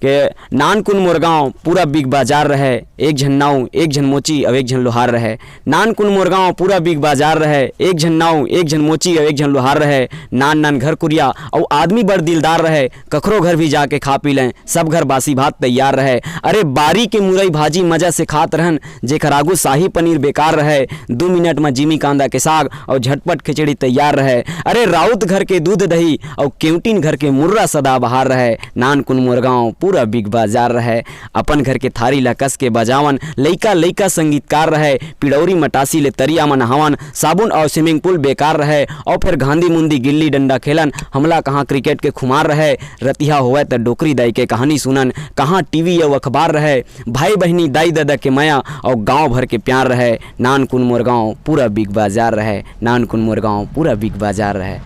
कि नानकुन मोरगांव पूरा बिग बाजार रहे, एक झन नाव एक झन मोची और एक झन लोहार रहे। नानकुन मोरगांव पूरा बिग बाजार रहे, एक झन नाव एक झन मोची और एक झन लोहार रहे। नान नान घर कुरिया और आदमी बड़ दिलदार रहे, कखरो घर भी जाके खा पी लें, सब घर बासी भात तैयार रहे। अरे बारी के मुरई भाजी मजा से खात रहन, जेकर आगू शाही पनीर बेकार रहे, 2 मिनट में जिमी कांदा के साग और झटपट खिचड़ी तैयार रहे। अरे राउत घर के दूध दही और केवटीन घर के मुर्रा सदा बहार रहे। नानकुन मोरगांव पूरा बिग बाजार रहे, अपन घर के थारी ला कस के बजावन, लइका लइका संगीतकार रहे। पिड़ौरी मटासी ले तरिया में नहावन, साबुन और स्विमिंग पूल बेकार रहे। और फिर गांधी मुंदी गिल्ली डंडा खेलन, हमला कहाँ क्रिकेट के खुमार रहे। रतिया होवे तो डोकरी दाई के कहानी सुनन, कहाँ टीवी या अखबार रहे। भाई बहनी दाई दादा के माया और गांव भर के प्यार रहे। नानकुन मोरगांव पूरा बिग बाजार रहे, नानकुन मोरगांव पूरा बिग बाजार रहे।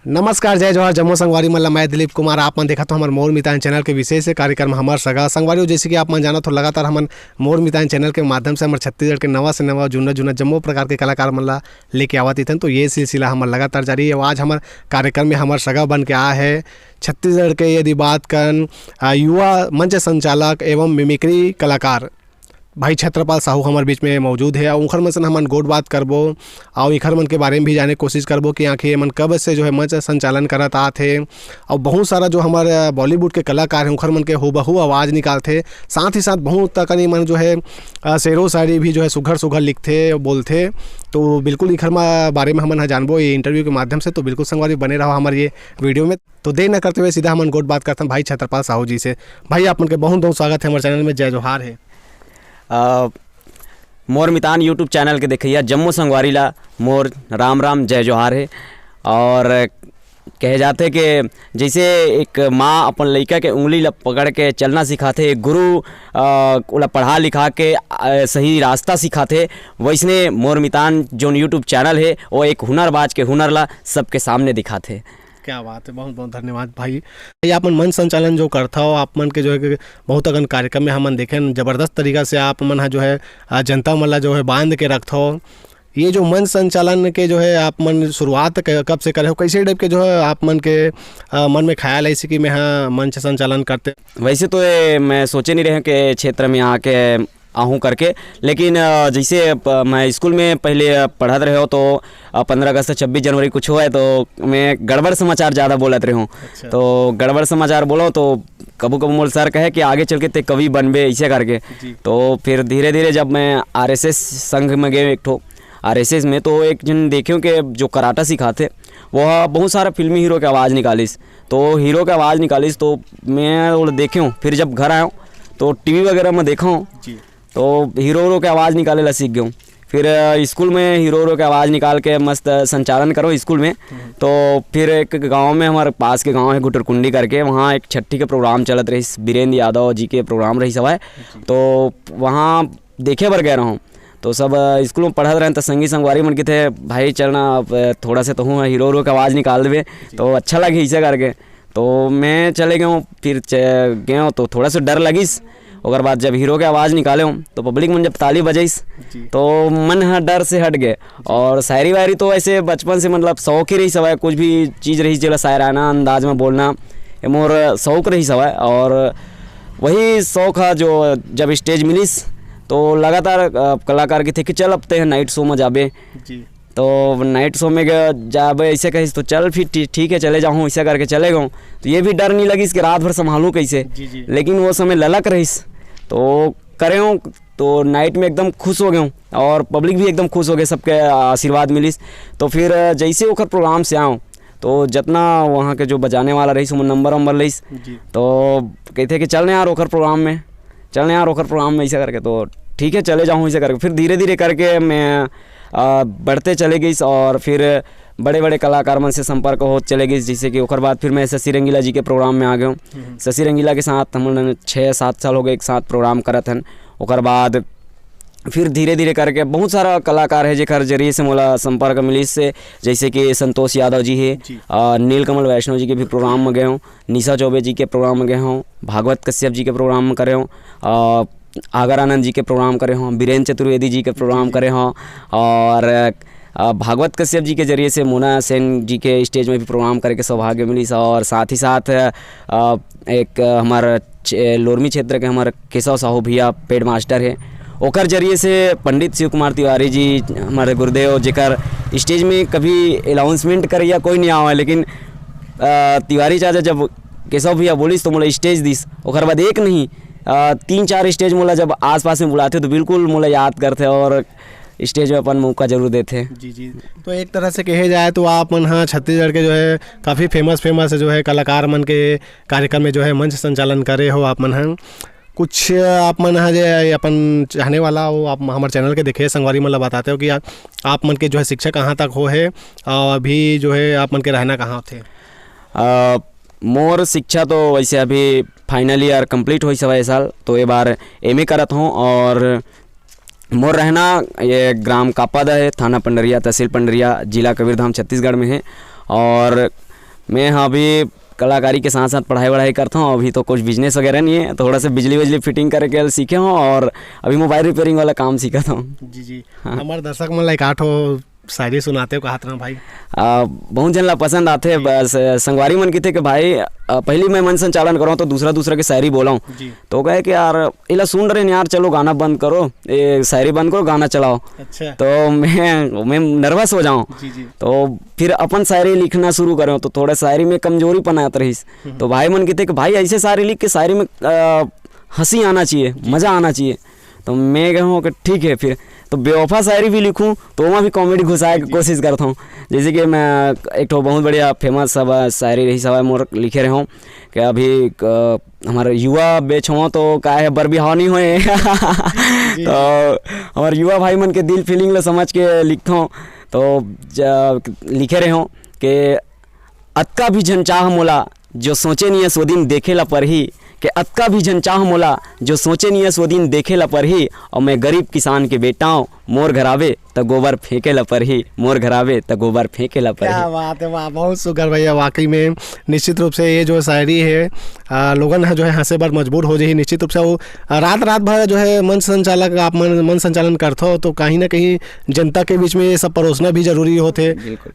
नमस्कार, जय जोहार, जम्मू संगवारी मल्ला। मैं दिलीप कुमार। आप मन देखा तो हमारे मोर मितान चैनल के विशेष कार्यक्रम हमार सगा संगवारी। जैसे कि आप मन जाना तो लगातार हम मोर मितान चैनल के माध्यम से हमारे छत्तीसगढ़ के नवा से नवा जूना जूना जम्मो प्रकार के कलाकार मल्ला लेके आवत थन। तो ये सिलसिला हमारे लगातार जारी है। आज हमारे कार्यक्रम में हमारे सगा बन के आया है छत्तीसगढ़ के यदि बात कर युवा मंच संचालक एवं मिमिक्री कलाकार भाई छत्रपाल साहू हमारे बीच में मौजूद है। और उखर मन से हमन गोट बात करबो और इखर मन के बारे में भी जाने की कोशिश करबो कि आखिर मन कब से जो है मंच संचालन करत आथे। और बहुत सारा जो हमारे बॉलीवुड के कलाकार हैं उखर मन के हूबहू आवाज़ निकालते, साथ ही साथ बहुत तक मन जो है शेरो शायरी भी जो है सुघर सुघर लिखते बोलते। तो बिल्कुल इखर बारे में हमन जानबो ये इंटरव्यू के माध्यम से। तो बिल्कुल संगवारी बने रहो हमारे ये वीडियो में। तो देर न करते हुए सीधा हमन गोट बात करते हैं भाई छत्रपाल साहू जी से। भाई आप मन के बहुत बहुत स्वागत है हमारे चैनल में। जय जोहार है। मोर मितान यूट्यूब चैनल के देखिए जम्मू संगवारी ला मोर राम राम जय जोहार है। और कहे जाते कि जैसे एक माँ अपन लड़का के उंगली ला पकड़ के चलना सिखाते, एक गुरु उला पढ़ा लिखा के सही रास्ता सिखाते, वैसने मोर मितान जो यूट्यूब चैनल है वो एक हुनरबाज के हुनर ला सबके सामने दिखाते। क्या बात है, बहुत बहुत धन्यवाद भाई। आप मन मंच संचालन जो करता हो, आप मन के जो है बहुत अगन कार्यक्रम में हमन देखें ज़बरदस्त तरीका से आप मन जो है जनता मन जो है बांध के रखता हो। ये जो मंच संचालन के जो है आप मन शुरुआत कब से करे हो, कैसे टाइप के जो है आप मन के मन में ख्याल ऐसे कि मैं हाँ मंच संचालन करते? वैसे तो मैं सोचे नहीं रहे कि क्षेत्र में आके आहूँ करके, लेकिन जैसे मैं स्कूल में पहले पढ़त रहे हो तो 15 अगस्त 26 जनवरी कुछ हुआ है तो मैं गड़बड़ समाचार ज़्यादा बोलत रहे हूँ। अच्छा। तो गड़बड़ समाचार बोलो तो कबू कबू मोल सर कहे कि आगे चल के ते कवि बनबे ऐसे करके। तो फिर धीरे धीरे जब मैं RSS संघ में गए एक ठो RSS में, तो एक जन देखे कि जो कराटा सिखाते वह बहुत सारा फिल्मी हीरो की आवाज़ निकालिस। तो हीरो की आवाज़ निकालिस तो मैं वो देखे हूँ। फिर जब घर आया हूँ तो TV वगैरह में देखा हूँ तो हीरो की आवाज़ निकाले ला सीख गया हूँ। फिर स्कूल में हीरो की आवाज़ निकाल के मस्त संचालन करो स्कूल में। तो फिर एक गांव में हमारे पास के गांव है गुटरकुंडी करके, वहाँ एक छठी के प्रोग्राम चलत रही, वीरेंद्र यादव जी के प्रोग्राम रही सवाए। तो वहाँ देखे बर गए रहा हूँ। तो सब स्कूल में पढ़त रहे तो संगी संगवारी मन के थे भाई चलना थोड़ा से तो हूँ हीरो की आवाज़ निकाल देवे तो अच्छा लगे ऐसे करके। तो मैं चले गया हूँ। फिर गए हूँ तो थोड़ा सा डर लगिस। और बाद जब हीरो के आवाज़ निकाले हूँ तो पब्लिक मन जब ताली बजाइस तो मन डर से हट गए। और शायरी वायरी तो ऐसे बचपन से मतलब शौक ही रही सवाए, कुछ भी चीज़ रही जो शायराना अंदाज में बोलना मोर शौक रही सवाए। और वही शौक है जो जब स्टेज मिलिस तो लगातार कलाकार के थे कि चल अब ते नाइट शो में जाबे। तो नाइट शो में जाबे ऐसे कहिस तो चल फिर ठीक है चले जाऊँ ऐसे करके चले गऊँ। तो ये भी डर नहीं लगिस कि रात भर संभालूँ कैसे। लेकिन वो समय ललक रहीस तो करे हूँ। तो नाइट में एकदम खुश हो गया हूँ और पब्लिक भी एकदम खुश हो गए, सबके आशीर्वाद मिलिस। तो फिर जैसे ओखर प्रोग्राम से आऊँ तो जितना वहाँ के जो बजाने वाला रहीस वो नंबर लईस। तो कहते कि चलने यार ओखर प्रोग्राम में, चलने यार ओखर प्रोग्राम में ऐसा करके। तो ठीक है चले जाऊँ ऐसे करके। फिर धीरे धीरे करके मैं बढ़ते चले गई और फिर बड़े बड़े कलाकार मन से संपर्क हो चले गई। जैसे कि ओकर बाद फिर मैं शशि रंगीला जी के प्रोग्राम में आ गया हूँ। शशि रंगीला के साथ हम 6-7 साल हो गए एक साथ प्रोग्राम करत हन। ओकर बाद फिर धीरे धीरे करके बहुत सारा कलाकार है जेकर जरिए से मोला संपर्क मिलिस से, जैसे कि संतोष यादव जी है, नीलकमल वैष्णव जी के भी प्रोग्राम में गए हूँ, निशा चौबे जी के प्रोग्राम में गए हूँ, भागवत कश्यप जी के प्रोग्राम में करे हूँ, आगर आनंद जी के प्रोग्राम करे हों, बीरेंद्र चतुर्वेदी जी के प्रोग्राम करे हों, और भागवत कश्यप जी के जरिए से मोना सेन जी के स्टेज में भी प्रोग्राम करे के सौभाग्य मिली सा। और साथ ही साथ एक हमारा लोरमी क्षेत्र के हमारे केशव साहू भैया पेड मास्टर है, ओकर जरिए से पंडित शिव कुमार तिवारी जी हमारे गुरुदेव जेकर स्टेज में कभी अनाउंसमेंट करे या कोई नहीं आवा, लेकिन तिवारी चाचा जब केशव भैया बोलिस तो मोला स्टेज दिस, ओकर बाद एक नहीं 3-4 स्टेज मोला जब आसपास में बुलाते तो बिल्कुल मोला याद करते और स्टेज में अपन मौका जरूर देते। जी जी। तो एक तरह से कहे जाए तो आप मन हाँ छत्तीसगढ़ के जो है काफ़ी फेमस जो है कलाकार मन के कार्यक्रम में जो है मंच संचालन करे हो आप मन हाँ। कुछ आप मन हाँ जे अपन चाहने वाला हो आप हमारे चैनल के देखे संगवारी मन ला बताते हो कि आप मन के जो है शिक्षा कहाँ तक हो है और अभी जो है आप मन के रहना कहाँ थे? मोर शिक्षा तो वैसे अभी फाइनल ईयर कंप्लीट हो सवा साल, तो ये बार एमए करत हूँ। और मोर रहना ये ग्राम कापादा है, थाना पंडरिया, तहसील पंडरिया, जिला कबीरधाम, छत्तीसगढ़ में है। और मैं हाँ अभी कलाकारी के साथ साथ पढ़ाई करता हूँ। अभी तो कुछ बिजनेस वगैरह नहीं है, थोड़ा सा बिजली फिटिंग करके सीखे हूँ और अभी मोबाइल रिपेयरिंग वाला काम सीखा हूँ। जी जी। हाँ। हमारे दर्शक मन लाइक 8 शायरी सुनाते हो कहा था भाई? बहुत जन ला पसंद आते। बस संगवारी मन की थे कि भाई पहली मैं मन संचालन करूँ तो दूसरा के शायरी बोलाऊँ, तो कहे कि यार इला सुन रहे हैं यार, चलो गाना बंद करो, ये शायरी बंद करो, गाना चलाओ। अच्छा। तो मैं नर्वस हो जाऊँ, तो फिर अपन शायरी लिखना शुरू करें तो थोड़ा शायरी में कमजोरी पन आत रही। तो भाई मन की थे कि भाई ऐसे शायरी लिख के शायरी में हंसी आना चाहिए, मज़ा आना चाहिए। तो मैं कहूँ कि ठीक है, फिर तो बेवफा शायरी भी लिखूँ तो वहाँ भी कॉमेडी घुसाए की कोशिश करता हूँ। जैसे कि मैं एक तो बहुत बढ़िया फेमस सब शायरी रही सब मोर लिखे रहे हूँ कि अभी हमारे युवा बेच हो तो का है बर बिहाव नहीं होए तो हमारे युवा भाई मन के दिल फीलिंग ला समझ के लिखता हूँ। तो लिखे रहे हूँ कि अतका भी झनचाह मोला जो सोचे नहीं है सो दिन देखेला पर ही, कि अतका भी झनचाह मोला जो सोचे नहीं है सो दिन देखेला पर ही, और मैं गरीब किसान के बेटा हूँ, मोर घरावे तो गोबर फेंकेला पर ही, मोर घरावे तो गोबर फेंकेला पर ही। क्या बात है, वाह, बहुत शुक्र भैया। वाकई में निश्चित रूप से ये जो शायरी है लोगन जो है हंसे बार मजबूर हो जाए। निश्चित रूप से वो रात भर जो है मंच संचालक आप मन संचालन करते हो तो कहीं ना कहीं जनता के बीच में ये सब परोसना भी जरूरी होते,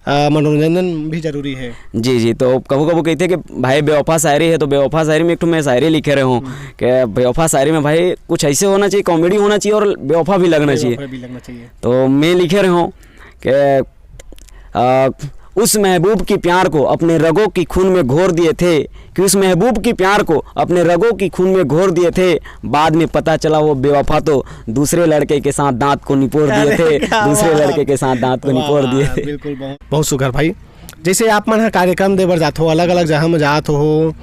मनोरंजन भी जरूरी है। जी जी। तो कबू कबू कहते कि भाई बेवफा शायरी है, तो बेवफा शायरी में एक तो मैं शायरी लिखे रहे हूँ कि बेवफा शायरी में भाई कुछ ऐसे होना चाहिए, कॉमेडी होना चाहिए और बेवफा भी लगना चाहिए। तो मैं लिखे रहे हूँ कि उस महबूब की प्यार को अपने रगों की खून में घोर दिए थे, कि उस महबूब की प्यार को अपने रगों की खून में घोर दिए थे, बाद में पता चला वो बेवफा तो दूसरे लड़के के साथ दांत को निपोड़ दिए थे, दूसरे लड़के के साथ दांत को निपोड़ दिए थे। बिल्कुल, बहुत शुक्र भाई। जैसे आप मन कार्यक्रम देवर जाते हो, अलग अलग जगह में जाते हो,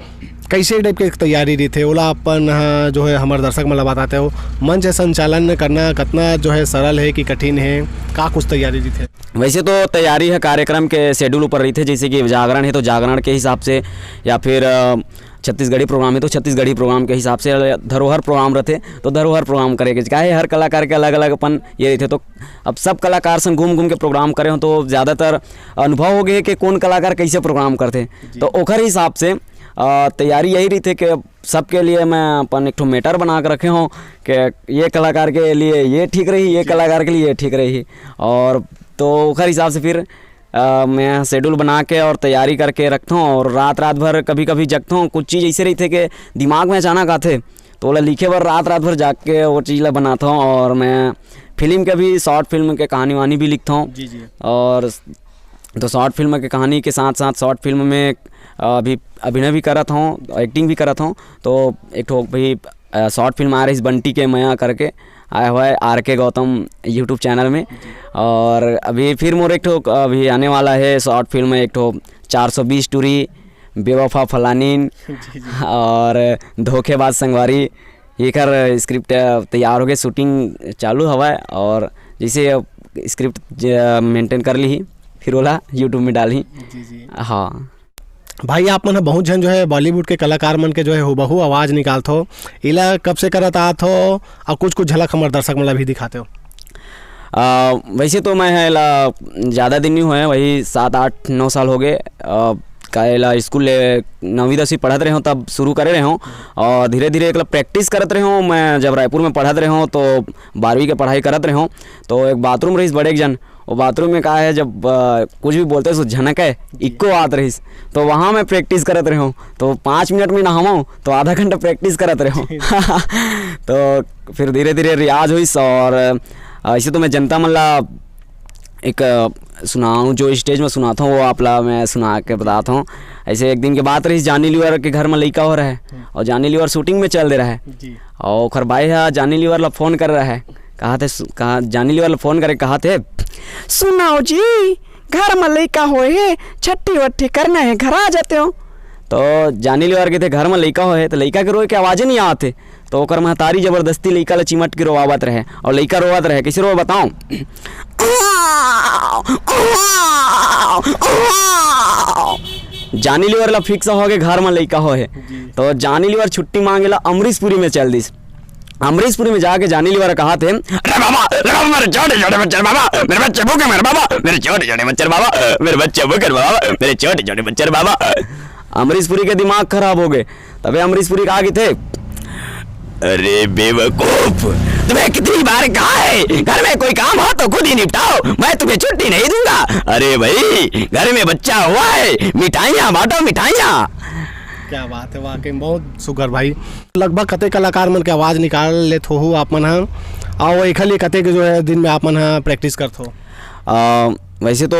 कैसे टाइप की तैयारी रही थे ओला अपन जो है हमारे दर्शक मतलब बताते हो मंच संचालन करना कितना जो है सरल है कि कठिन है, का कुछ तैयारी रही थे? वैसे तो तैयारी है कार्यक्रम के शेड्यूल ऊपर रही थे, जैसे कि जागरण है तो जागरण के हिसाब से, या फिर छत्तीसगढ़ी प्रोग्राम है तो छत्तीसगढ़ी प्रोग्राम के हिसाब से, धरोहर प्रोग्राम रहते तो धरोहर प्रोग्राम करेंगे। क्या है हर कलाकार के अलग अलग अपन ये रहते, तो अब सब कलाकार संग घूम के प्रोग्राम करे हो तो ज़्यादातर अनुभव हो गए कि कौन कलाकार कैसे प्रोग्राम करते, तो ओखर हिसाब से तैयारी यही रही थी कि सबके लिए मैं अपन एक ठो मैटर बना के रखे हूँ कि ये कलाकार के लिए ये ठीक रही, ये कलाकार के लिए ये ठीक रही, और तो ओखर हिसाब से फिर मैं शेड्यूल बना के और तैयारी करके रखता हूँ। और रात भर कभी कभी जगता हूँ, कुछ चीज़ ऐसे रही थे कि दिमाग में अचानक आते तो वो लिखे भर रात भर जाग के वो चीज़ बनाता हूँ। और मैं फिल्म के भी शॉर्ट फिल्म के कहानी वहानी भी लिखता हूँ, और तो शॉर्ट फिल्म के कहानी के साथ साथ शॉर्ट फिल्म में अभी अभिनय भी करत हूँ, एक्टिंग भी करत हूँ। तो एक ठो भाई शॉर्ट फिल्म आ रही है बंटी के मया करके आया हुआ है RK गौतम यूट्यूब चैनल में, और अभी फिर मोर एक ठो अभी आने वाला है शॉर्ट फिल्म में, एक ठो 420 टूरी, बेवफा फलानीन और धोखेबाज संगवारी, ये कर स्क्रिप्ट तैयार हो गए, शूटिंग चालू हवा है। और जैसे स्क्रिप्ट मेंटेन कर ली फिर ओला यूट्यूब में डाली। हाँ भाई, आप मन बहुत जन जो है बॉलीवुड के कलाकार मन के जो है हुबहू आवाज़ निकालते हो, इला कब से करत आत हो और कुछ झलक हमारे दर्शक मतलब भी दिखाते हो? वैसे तो मैं है ला ज़्यादा दिन नहीं हुए, वही 7-8-9 साल हो गए। का स्कूल 9वीं 10वीं पढ़ते रहे हूँ तब शुरू करे रहे हूँ, और धीरे धीरे एक प्रैक्टिस करते रहे हूँ। मैं जब रायपुर में पढ़ते रहे हूँ तो 12वीं के पढ़ाई करते रहे हूँ, तो एक बाथरूम रही बड़े एक जन वो बाथरूम में कहा है जब कुछ भी बोलते सो झनक है इक्को आत रहीस, तो वहाँ मैं प्रैक्टिस करत रहे हूँ। तो 5 मिनट में नहाऊँ तो आधा घंटा प्रैक्टिस करत रहे हूँ। तो फिर धीरे धीरे रियाज हुई। और ऐसे तो मैं जनता मल्ला एक सुनाऊँ जो स्टेज में सुनाता हूँ वो आपला मैं सुना के बताता हूँ। ऐसे एक दिन के बात रही, जानी लीवर के घर में लड़का हो रहा है और जानी लीवर शूटिंग में चल दे रहा है और खर भाई है जानी लीवर ला फ़ोन कर रहा है। कहा जानी लीवर ला फ़ोन करे कहा थे सुनाओ जी घर में लड़का हो है छट्टी वट्टी करना है घर आ जाते हो। तो जानी लीवर के थे घर में लड़का हो है तो लड़का के रोए के आवाज़ें नहीं आते, तो ओकर महतारी जबरदस्ती लड़का ला चिमट के रोवावत रहे और लड़का रोवत रहे। कैसे रो बताऊँ? जानी लीवर ला फिक्स हो गए घर में लड़का हो है। तो जानी लीवर छुट्टी मांगेला अमरीशपुरी में चल दिस। अमरीशपुरी में जाके जानी लीवर कहा थे अरे बाबा मेरे छोटे छोटे बच्चे बाबा मेरे बच्चे भूखे मेरे बाबा मेरे छोटे छोटे बच्चे बाबा मेरे बच्चे भूखे बाबा मेरे छोटे छोटे बच्चे बाबा। अमरीशपुरी के दिमाग खराब हो गए। तबे अमरीशपुरी कहा कि थे अरे बेवकूफ तुम्हें कितनी बार कहा है घर में कोई काम हो तो खुद ही निपटाओ, मैं तुम्हें छुट्टी नहीं दूंगा। अरे भाई घर में बच्चा हुआ है मिठाइयाँ बांटो मिठाइयाँ। क्या बात है, वाकई बहुत सुगर भाई। लगभग कते कलाकार मन के आवाज़ निकाल लेत हो आप मन हाँ और एक ही कते के जो है दिन में आप मन हाँ प्रैक्टिस करत हो? वैसे तो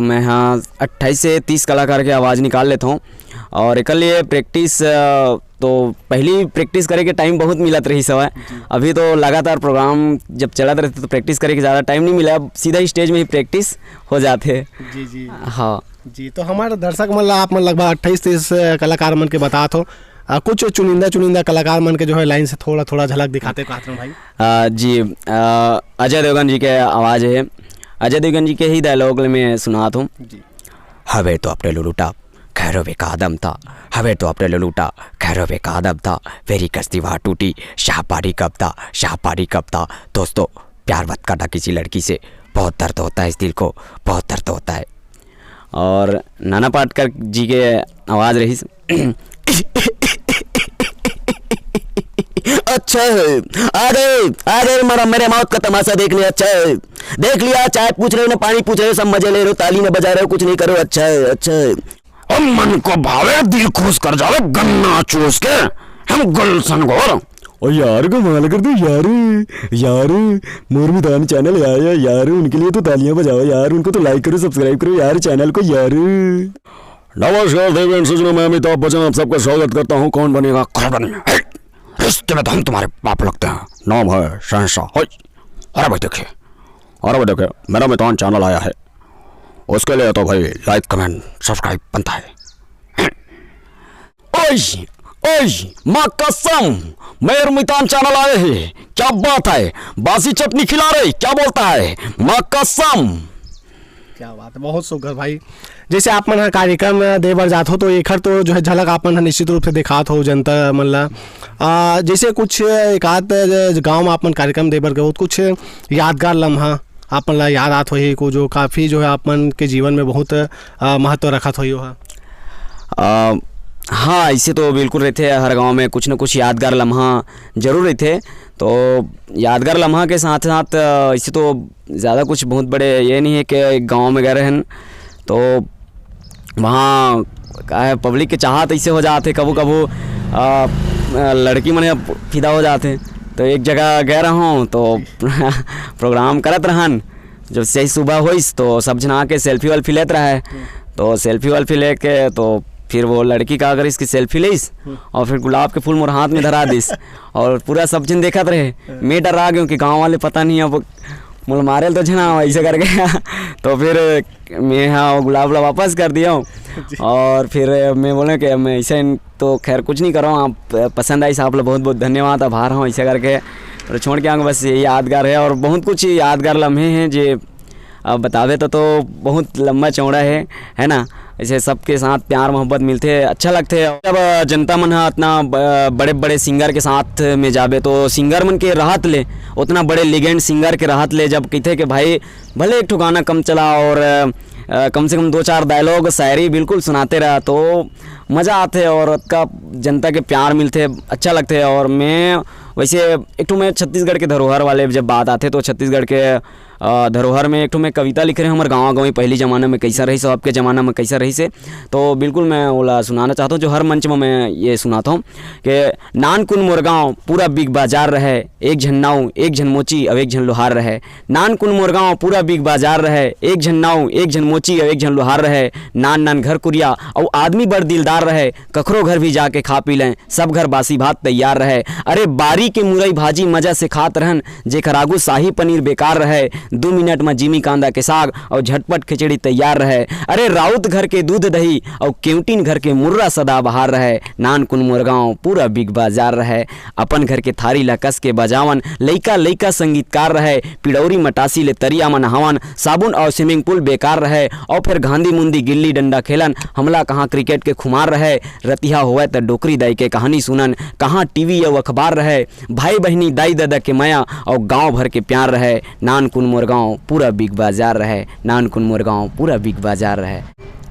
मैं हाँ 28 से 30 कलाकार की आवाज़ निकाल लेता हूँ और एक लिए प्रैक्टिस तो पहली प्रैक्टिस करे के टाइम बहुत मिलत रही सवाए। अभी तो लगातार प्रोग्राम जब चलत रहते तो प्रैक्टिस करे के ज़्यादा टाइम नहीं मिला, अब सीधा स्टेज में ही प्रैक्टिस हो जाते। जी हाँ जी। तो हमारे दर्शक मन आप मन लगभग 28-30 कलाकार मन के बात हो, कुछ चुनिंदा कलाकार मन के जो है लाइन से थोड़ा थोड़ा झलक दिखाते कहते हैं भाई। जी अजय देवगन जी के आवाज़ है, अजय देवगन जी के ही डायलॉग में सुनाता हूँ। हवे तो अपने लुलूटा खैरो बे का आदम था, हवे तो अपने लुलूटा खैरो बे का आदम था, मेरी कश्ती वहाँ टूटी शाहपारी कब था शाहपारी कब था। दोस्तों प्यार मत करना किसी लड़की से, बहुत दर्द होता है इस दिल को बहुत दर्द होता है। और नाना पाटेकर जी के आवाज़ रही अच्छा है अरे मारा मेरे मौत का तमाशा देख लिया, अच्छा है देख लिया, चाय पूछ रहे हो ना पानी पूछ रहे हो सब मजे ले रहे हो ताली न बजा रहे हो कुछ नहीं करो, अच्छा है और मन को भावे दिल खुश कर जावे गन्ना चूस के हम गुलशन घोर। और यार कमाल कर दो यार मोर मैदान चैनल आया यार, उनके लिए तो तालियां बजाओ यार, उनको तो लाइक करो सब्सक्राइब करो यार चैनल को यार। नमस्कार देवेंद्र सजनों, मैं अमिताभ बच्चन आप सबका स्वागत करता हूँ। कौन बनेगा कौन बनेगा रिश्ते में तो हम तुम्हारे पाप लगते हैं, नाम है शहंशाह। अरे भाई देखिए मेरा मैदान चैनल आया है, उसके लिए तो भाई लाइक कमेंट सब्सक्राइब बनता है। ओए माँ कसम मेरे मैदान चैनल आए हैं, क्या बात है बासी चटनी खिला रही क्या बोलता है माँ कसम। क्या बात है, बहुत सुगर भाई। जैसे आप मन कार्यक्रम देवर जात हो तो एक तो जो है झलक आप मन निश्चित रूप से दिखात हो जनता मन जैसे कुछ एक आध गाँव में आप मन कार्यक्रम देवर गए हो कुछ यादगार लम्हा आप मन याद आत हो को जो काफ़ी जो है आप मन के जीवन में बहुत महत्व रखत हो? हाँ ऐसे तो बिल्कुल रहते हैं, हर गांव में कुछ न कुछ यादगार लम्हा जरूर रहते। तो यादगार लम्हा के साथ साथ ऐसे तो ज़्यादा कुछ बहुत बड़े ये नहीं है कि एक गांव में गए रहन तो वहाँ क्या है पब्लिक के चाहत ऐसे हो जाते, कबू लड़की मने फिदा हो जाते। तो एक जगह गए रहूँ तो प्रोग्राम करत रहन, जब सही सुबह होइस तो सब जना के सेल्फी वेल्फी लेते रहे। तो सेल्फी वेल्फी लेके तो फिर वो लड़की का अगर इसकी सेल्फी लीस और फिर गुलाब के फूल मोर हाथ में धरा दिस और पूरा सब जन देखत रहे। मैं डरा गया कि गांव वाले पता नहीं अब मुल मारे तो जना ऐसे करके तो फिर मैं हाँ गुलाब वापस कर दिया हूँ। और फिर मैं बोले कि मैं ऐसे तो खैर कुछ नहीं कर रहा हूँ, आप पसंद आई साहब बहुत बहुत धन्यवाद आभार हूँ ऐसे करके और छोड़ के आऊँगा। बस यही यादगार है और बहुत कुछ यादगार लम्हे हैं जो अब बतावे तो बहुत लंबा चौड़ा है ना। ऐसे सबके साथ प्यार मोहब्बत मिलते हैं, अच्छा लगते हैं। जब जनता मन इतना बड़े बड़े सिंगर के साथ में जाबे तो सिंगर मन के राहत ले, उतना बड़े लीजेंड सिंगर के राहत ले जब कहते कि भाई भले एक ठो गाना कम चला और कम से कम 2-4 डायलॉग शायरी बिल्कुल सुनाते रहा तो मज़ा आते और का जनता के प्यार मिलते अच्छा लगते है। और मैं वैसे एक तो मैं छत्तीसगढ़ के धरोहर वाले जब बात आते तो छत्तीसगढ़ के धरोहर में एक ठो मैं कविता लिख रहे हैं हमारे गाँव गाँव पहली ज़माना में कैसा रही से, आपके ज़माना में कैसा रही से। तो बिल्कुल मैं ओला सुनाना चाहता हूँ, जो हर मंच में मैं ये सुनाता हूँ कि नानकुन मोर गाँव पूरा बिग बाजार रहे, एक झन नाव एक झन मोची अब एक झन लोहार रहे। नानकुन मोर गाँव पूरा बिग बाजार रहे, एक झन नाव एक झन मोची अब एक झन लोहार रहे। नान नान घर कुरिया और आदमी बड़ दिलदार रहे, कखरो घर भी जाके खा पी लें, सब घर बासी भात तैयार रहे। अरे बारी के मुरई भाजी मजा से खात रहन, जेकर आगू शाही पनीर बेकार रहे। 2 मिनट में जिमी कांदा के साग और झटपट खिचड़ी तैयार रहे। अरे राउत घर के दूध दही और केवटीन घर के मुर्रा सदा बहार रहे। नानकुन मोर गाँव पूरा बिग बाजार रहे, अपन घर के थारी ला कस के बजावन, लइका लइका संगीतकार रहे। पिड़ौरी मटासी ले तरिया में नहावन, साबुन और स्विमिंग पूल बेकार रहे। और फिर गांधी मुंदी गिल्ली डंडा खेलन, हमला कहाँ क्रिकेट के खुमार रहे। रतिहा हुआ तो डोकरी दाई के कहानी सुनन, कहाँ टीवी या अखबार रहे। भाई बहनी दाई दादा के माया और गांव भर के प्यार रहे। नानकुन मोर गाँव पूरा बिग बाजार रहे, नानकुन मोर गाँव पूरा बिग बाजार रहे।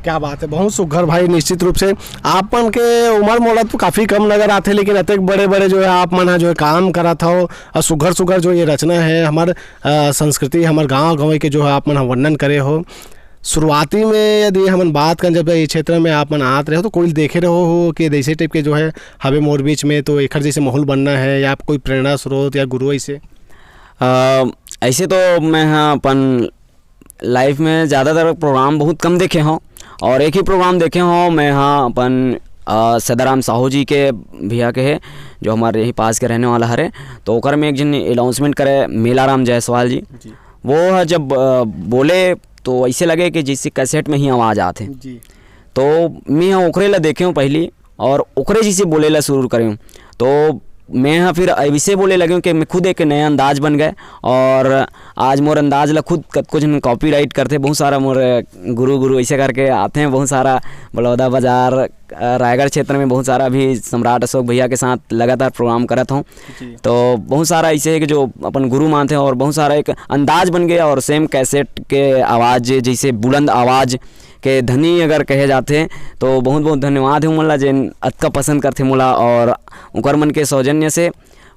क्या बात है, बहुत सुघर भाई। निश्चित रूप से आपन के उम्र मोड़ा तो काफ़ी कम नज़र आते, लेकिन अतक बड़े बड़े जो है आप मन जो है काम करा था और सुघर सुघर जो ये रचना है हमार संस्कृति हमार गांव गाँव के जो है आप मन वर्णन करे हो। शुरुआती में यदि हम बात करें जब ये क्षेत्र में आप मन आते रहे हो तो कोई देखे रहो हो कि जैसे टाइप के जो है हवे मोर बीच में तो एक जैसे माहौल बनना है या कोई प्रेरणा स्रोत या गुरु ऐसे? ऐसे तो मैं हाँ अपन लाइफ में ज़्यादातर प्रोग्राम बहुत कम देखे हों और एक ही प्रोग्राम देखे हों मैं हाँ अपन सदाराम साहू जी के भैया के है जो हमारे यही पास के रहने वाला हरे। तो ओकर में एक जन अनाउंसमेंट करे मेलाराम जायसवाल जी, वो जब बोले तो ऐसे लगे कि जैसे कैसेट में ही आवाज़ आते जी। तो मैं ओकरे ला देखे हूँ पहली और ओकरे जैसे बोले ला शुरू करे हूँ। तो मैं यहाँ फिर ऐसे बोले लगे हूँ कि मैं खुद एक नया अंदाज बन गए और आज मोर अंदाज ला खुद कुछ कॉपीराइट करते। बहुत सारा मोर गुरु ऐसे करके आते हैं, बहुत सारा बलौदा बाज़ार रायगढ़ क्षेत्र में बहुत सारा अभी सम्राट अशोक भैया के साथ लगातार प्रोग्राम करता हूँ। तो बहुत सारा ऐसे है कि जो अपन गुरु मानते हैं और बहुत सारा एक अंदाज बन गया और सेम कैसेट के आवाज़ जैसे बुलंद आवाज़ के धनी अगर कहे जाते हैं तो बहुत बहुत धन्यवाद है मोला जिन अतका पसंद करते मोला और उकर मन के सौजन्य से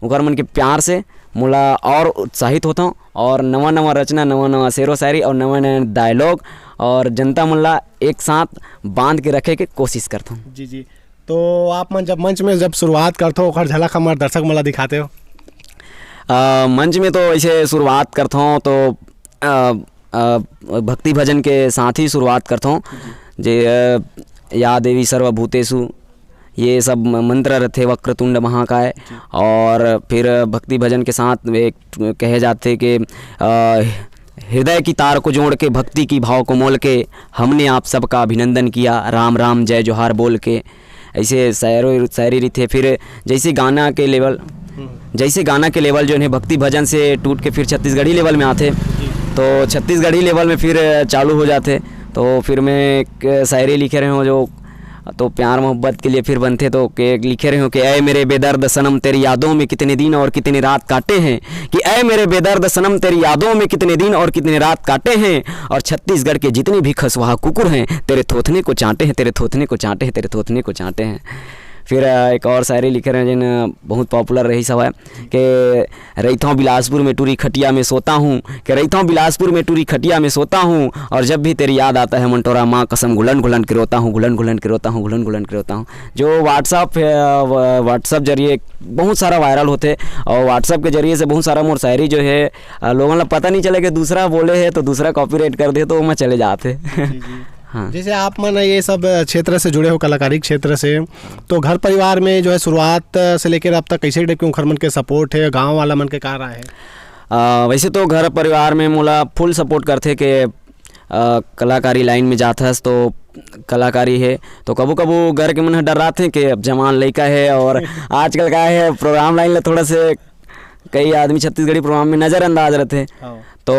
उकर मन के प्यार से मोला और उत्साहित होता हूँ और नवा नवा रचना नवा नवा शेरो शायरी और नवा नवा डायलॉग और जनता मोला एक साथ बांध के रखे के कोशिश करता हूँ। जी जी। तो आप मन जब मंच में जब शुरुआत करते हो ओकर झलक हमारे दर्शक मोला दिखाते हो? मंच में तो ऐसे शुरुआत करता हूँ तो भक्ति भजन के साथ ही शुरुआत करता हूँ। जे या देवी सर्वभूतेषु ये सब मंत्र रथे वक्रतुंड महाकाय और फिर भक्ति भजन के साथ एक कहे जाते कि हृदय की तार को जोड़ के भक्ति की भाव को मोल के हमने आप सबका अभिनंदन किया, राम राम जय जोहार बोल के ऐसे शायरी रहते। फिर जैसे गाना के लेवल जो है भक्ति भजन से टूट के फिर छत्तीसगढ़ी लेवल में आते तो छत्तीसगढ़ी लेवल में फिर चालू हो जाते। तो फिर मैं एक शायरी लिखे रहे हूँ जो तो प्यार मोहब्बत के लिए फिर बनते तो के लिखे रहे हो कि ऐ मेरे बेदर्द सनम तेरी यादों में कितने दिन और कितनी रात काटे हैं, कि ऐ मेरे बेदर्द सनम तेरी यादों में कितने दिन और कितनी रात काटे हैं, और छत्तीसगढ़ के जितने भी खसवाहा कुकुर हैं तेरे थोथने को चाटे हैं, तेरे थोथने को चाटे हैं, तेरे थोथने को चाटे हैं। फिर एक और शायरी लिखे रहे जिन बहुत पॉपुलर रही सब है कि रैथों बिलासपुर में टूरी खटिया में सोता हूँ, कि रैथों बिलासपुर में टूरी खटिया में सोता हूँ और जब भी तेरी याद आता है मंटोरा माँ कसम घुलन घुलन के रोता हूँ, घुलन घुलन के रोता हूँ, घुलन घुलन के रोता हूँ। जो व्हाट्सअप जरिए बहुत सारा वायरल होते और व्हाट्सअप के जरिए से बहुत सारा मोर शायरी जो है लोगों को पता नहीं चले कि दूसरा बोले है तो दूसरा कॉपीराइट कर दे तो मैं चले जाते। हाँ। जैसे आप मन ये सब क्षेत्र से जुड़े हो कलाकारी क्षेत्र से, तो घर परिवार में जो है शुरुआत से लेकर अब तक कैसे टाइप के घर मन के सपोर्ट है, गांव वाला मन के का रहा है? वैसे तो घर परिवार में मोला फुल सपोर्ट करते कि कलाकारी लाइन में जाथस तो कलाकारी है। तो कबू कबू घर के मन डर रहा थे कि अब जवान लड़का है और आजकल का है प्रोग्राम लाइन में थोड़ा से कई आदमी छत्तीसगढ़ी प्रोग्राम में नज़रअंदाज रहते तो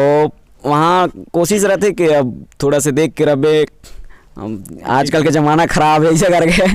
वहाँ कोशिश रहते कि अब थोड़ा से देख के रबे आजकल के ज़माना ख़राब है ऐसे करके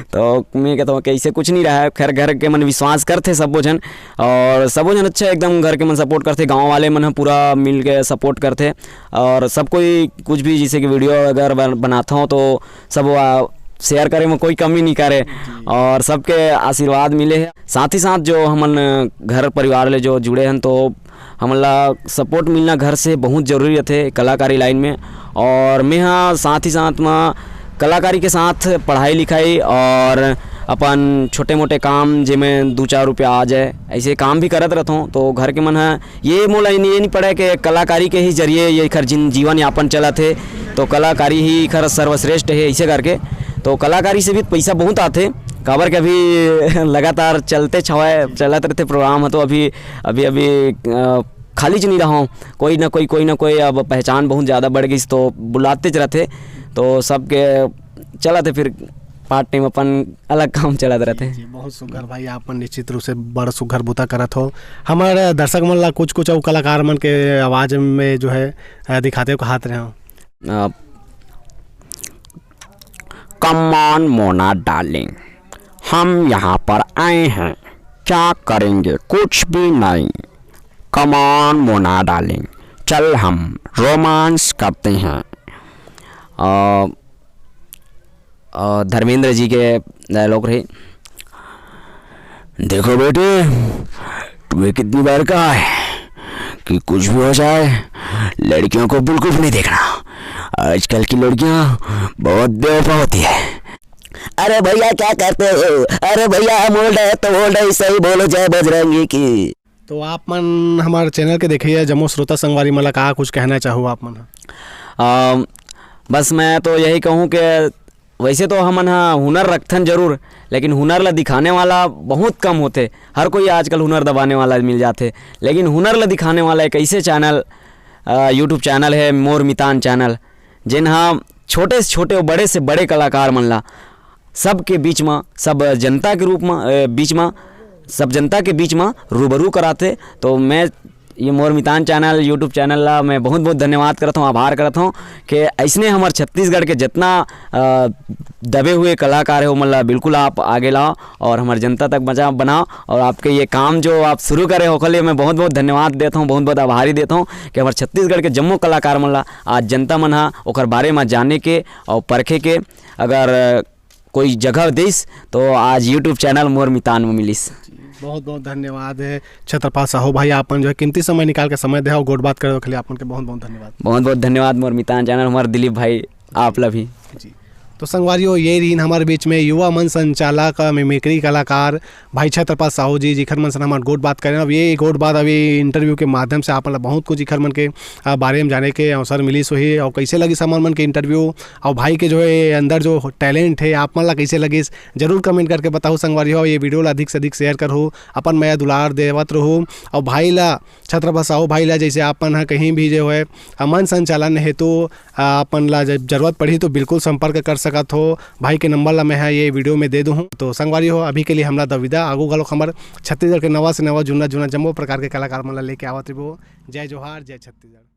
तो मैं कहता हूँ कि ऐसे कुछ नहीं रहा है। खैर घर के मन विश्वास करते सबो जन और सबो जन अच्छा एकदम घर के मन सपोर्ट करते, गांव वाले मन पूरा मिल के सपोर्ट करते और सब कोई कुछ भी जैसे कि वीडियो अगर बनाता हूँ तो सब शेयर करे में कोई कमी नहीं करे और सबके आशीर्वाद मिले है। साथ ही साथ जो हमन घर परिवार ले जो जुड़े हैं तो हमला सपोर्ट मिलना घर से बहुत ज़रूरी रहते कलाकारी लाइन में। और मैं हाँ साथ ही साथ में कलाकारी के साथ पढ़ाई लिखाई और अपन छोटे मोटे काम जिसमें 2-4 रुपया आ जाए ऐसे काम भी करत रहता हूँ। तो घर के मन है ये मोला ये नहीं पड़े कि कलाकारी के ही जरिए ये खर जीवन यापन चला थे, तो कलाकारी ही खर सर्वश्रेष्ठ है ऐसे करके। तो कलाकारी से भी पैसा बहुत आते काबर के अभी लगातार चलते छवाए चलत रहते प्रोग्राम है। तो अभी खाली च नहीं रहा हूँ, कोई ना कोई अब पहचान बहुत ज़्यादा बढ़ गई तो बुलाते च रहते, तो सबके चला थे फिर पार्ट टाइम अपन अलग काम चलत रहते हैं। जी बहुत सुघर भाई, आप निश्चित रूप से बड़ा सुघर बुता करत हो। हमारे दर्शक मन ला कुछ और कलाकार मन के आवाज़ में जो है दिखाते हो हाथ रहे हो। कम ऑन मोना डार्लिंग, हम यहाँ पर आए हैं, क्या करेंगे, कुछ भी नहीं। कम ऑन मोना डार्लिंग, चल हम रोमांस करते हैं। धर्मेंद्र जी के डायलॉग रहे। देखो बेटे, तुम्हें कितनी बार कहा है कि कुछ भी हो जाए लड़कियों को बिल्कुल भी नहीं देखना। आजकल की लड़कियां बहुत बेवफा होती है। अरे भैया क्या करते हो, अरे भैया हम बोल रहे तो बोल रहे, सही बोलो, जय बजरंगी की। तो आप मन हमारे चैनल के देखिए जम्मू श्रोता संगवारी मला कहा कुछ कहना चाहो आप मन? बस मैं तो यही कहूँ कि वैसे तो हमन हाँ हुनर रखथन जरूर, लेकिन हुनर ला दिखाने वाला बहुत कम होते। हर कोई आजकल हुनर दबाने वाला मिल जाते, लेकिन हुनर ला दिखाने वाला एक ऐसे चैनल यूट्यूब चैनल है मोर मितान चैनल, जिन हाँ छोटे से छोटे और बड़े से बड़े कलाकार मन ला सबके बीच में, सब जनता के रूप में बीच में, सब जनता के बीच में रूबरू कराते। तो मैं ये मोर मितान चैनल यूट्यूब चैनल ला मैं बहुत बहुत धन्यवाद करता हूँ, आभार करता हूँ कि ऐसने हमारे छत्तीसगढ़ के जितना दबे हुए कलाकार है वो मतलब बिल्कुल आप आगे लाओ और हमारे जनता तक मजा बनाओ। और आपके ये काम जो आप शुरू करे हो के लिए मैं बहुत बहुत धन्यवाद देता हूँ, बहुत बहुत आभारी देता हूँ कि हमारे छत्तीसगढ़ के जम्मू कलाकार मन ला आज जनता मन हा ओकर बारे में जाने के और परखे के अगर कोई जगह देस तो आज यूट्यूब चैनल मोर मितान में मिलिस। बहुत बहुत धन्यवाद है छत्रपाल साहू भाई, आपन जो है कीमती समय निकाल के समय दे और गोट बात करे के लिए आपन के बहुत बहुत धन्यवाद। बहुत बहुत धन्यवाद मोर मितान चैनल, हमारे दिलीप भाई आप ला भी जी। तो संगवारियों ये रही हमारे बीच में युवा मंच संचालक मिमिक्री कलाकार भाई छत्रपाल साहू जी, जिखर मन से हमारे गोट बात करें। अब ये गोट बात अभी इंटरव्यू के माध्यम से आप बहुत कुछ जिखर मन के बारे में जाने के अवसर मिली सो ही। और कैसे लगी सामान मन के इंटरव्यू और भाई के जो है अंदर जो टैलेंट है आप मन ला कैसे लगी जरूर कमेंट करके बताओ। संगवारियों ये वीडियो ला अधिक से अधिक शेयर करो, अपन मैं दुलार देवत रहो। और भाई ला छत्रपाल साहू भाई ला जैसे अपन कहीं भी जो है मन संचालन है तो अपन ला जब जरूरत पड़ी तो बिल्कुल संपर्क कर सकत हो। भाई के नंबर ला मैं है ये वीडियो में दे दूँ। तो संगवारी हो अभी के लिए हमला दविदा आगू गलो हमार छत्तीसगढ़ के नवा से नवा जुना जुना जम्मो प्रकार के कलाकार मन ला लेके आवत रहो। जय जोहार, जय छत्तीसगढ़।